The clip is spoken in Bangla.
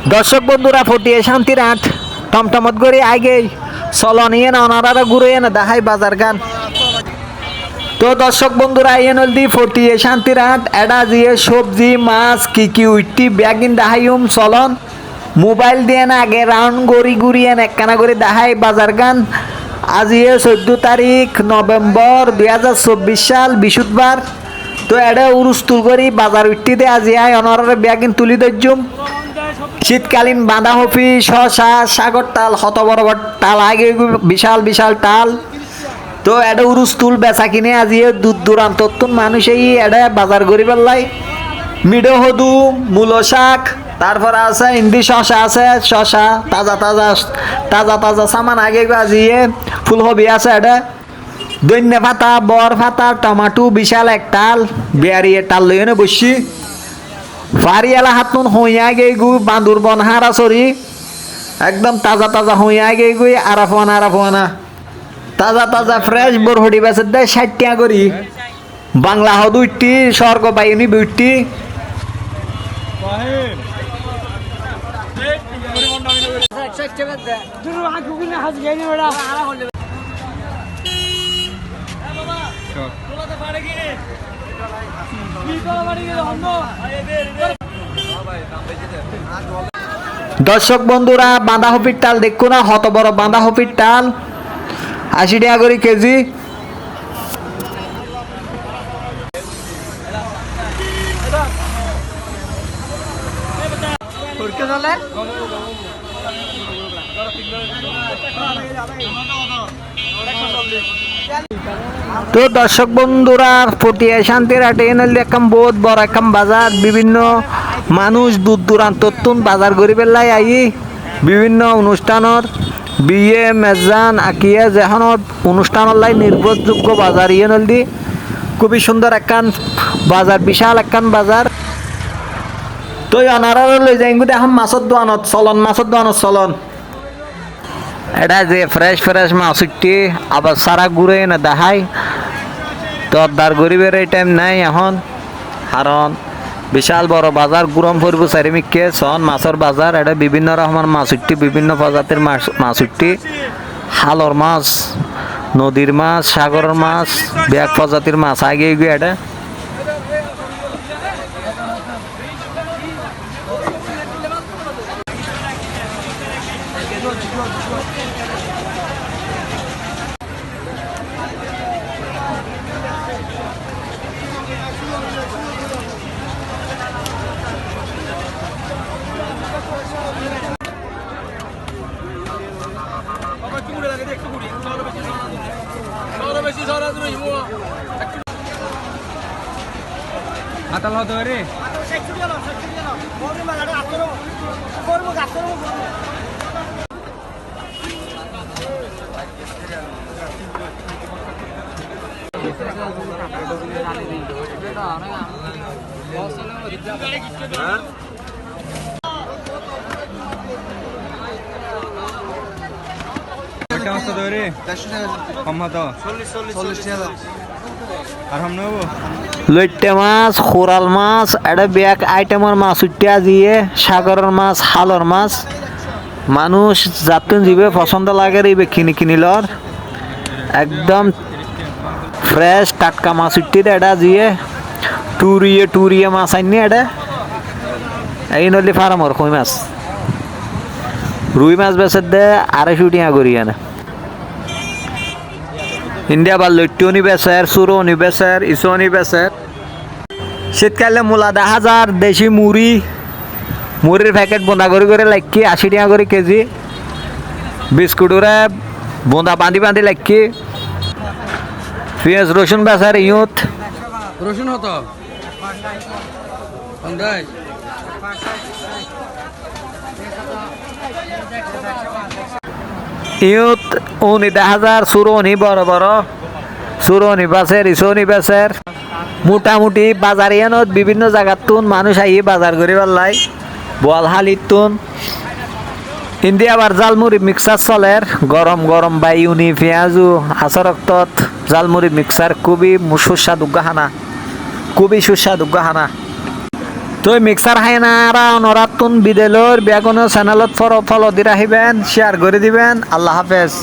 দর্শক বন্ধুরা ফটিয়ে শান্তির আট টমটমত করে আগে চলো নিয়ে না ওনারা ঘুরে না দেখাই বাজার গান। তো দর্শক বন্ধুরা আইয়ে নলদি ফটিয়ে শান্তির আট এডা দিয়ে সবজি মাছ কি উইটি ব্যাগিন দেখাইম চলন মোবাইল দিয়ে না আগে রাউন্ড গড়ি ঘুরিয়ে একখানা করে দেখাই বাজার গান। আজি 14 তারিখ নভেম্বর 2024 সাল বৃহস্পতিবার। তো এটা উরুস্তুল করি বাজার উঠতে দে আজি আয় অনারের ব্যাগিন তুলি দজ্জুম শীতকালীন বাঁধাকপি শশা সাগর তাল হত বড় বড় তাল আগে বিশাল বিশাল তাল। তো এটা উরুস্তুল বেচা কিনে আজি দূর দূরান্ত মানুষ এই এটা বাজার করি পেলাই মিডো হদু মূলো শাক তারপর আছে ইন্দি শশা আছে শশা তাজা তাজা তাজা তাজা সামান আগে আজি ফুলকপি আছে এটা দৈন্য পাতা বর পাতা টমাটো বিশাল এক তাল বেয়ারিয়ে তাল লইনে বসছি ফারিয়ালা হাতুন হইয়া গে গু বান্দুর বন হারা সরি একদম তাজা তাজা হইয়া গে গুই আরাফানা তাজা তাজা ফ্রেশ বরহড়ি বেচে দেয় 60 টাকা করি বাংলা হদুইটি স্বর্গ পাইনি বিউটি। দর্শক বন্ধুরা বাঁধাকপির টাল দেখো না হত বড় বাঁধাকপির টাল 80 টাকা করে কেজি। তো দর্শক বন্ধুরা ফটিয়া শান্তির হাটে একদম বহুত বড় একদম বাজার বিভিন্ন মানুষ দূর দূরান্ত বাজার করি পেলাই আই বিভিন্ন অনুষ্ঠানের বিয়ে মেজান আকিয়া যেখন অনুষ্ঠানের লাই নির্ভরযোগ্য বাজার ইয়ে নলদি খুবই সুন্দর একখান বাজার বিশাল একখান বাজার। তো অনারা লই যাই এখন মাছের দোকানত চলন এটা যে ফ্রেশ মাছ উঠি আবার সারা ঘুরে না দেখাই তো দার গরিবের এই টাইম নাই এখন কারণ বিশাল বড় বাজার গুরম পড়ব চারিমিককে সন মাছের বাজার এটা বিভিন্ন রকমের মাছ উঠি বিভিন্ন প্রজাতির মাছ উঠি হালর মাছ নদীর মাছ সাগরের মাছ ব্যাগ প্রজাতির মাছ আগে গিয়ে এটা আতাল হতে রে লইট্টে মাছ খোরাল মাছ এটা ব্যাগ আইটেমের মাছ উঠিয়া দিয়ে সাগরের মাছ হালর মাছ মানুষ যাতুন জিবে পছন্দ লাগে রে কিনিলর একদম ফ্রেশ টাটকা মাছ উঠি এটা দিয়ে টুরিয়ে মাছ আইনি এটা এই নলি ফার্মর কই মাছ রুই মাছ বেচে দে 250 টাকা করি আনে ইন্ডিয়া বা লইট্টনি বেচের চুরনি বেচের ইসনি বেচের শীতকালে মূলা 10,000 দেশি মুড়ির প্যাকেট বোঁদা করে লাইকি 80 টাকা করে কেজি বিস্কুটরে বোঁদা বাঁধি লাইকি পেঁয়াজ রসুন বেচার ইউথ রসুন হতো ইউথ 10,000 চুরনি বড় চুরনি বেচের ইসনি বেচের মোটামুটি বাজার ইয়ানত বিভিন্ন জায়গার মানুষ আইয়ে বাজার করে পেলাই বোয়ালহালির ইন্ডিয়া আবার জালমুড়ি মিক্সার চলের গরম বাইউনি পেঁয়াজু আচরক্তত জালমুড়ি মিক্সার খুবই সুস্বাদু খানা তো মিক্সার হাই না নরাতুন বিদেলোর বেগুনো চ্যানেলত ফলো দি রাখিবেন শেয়ার করে দিবেন আল্লাহ হাফেজ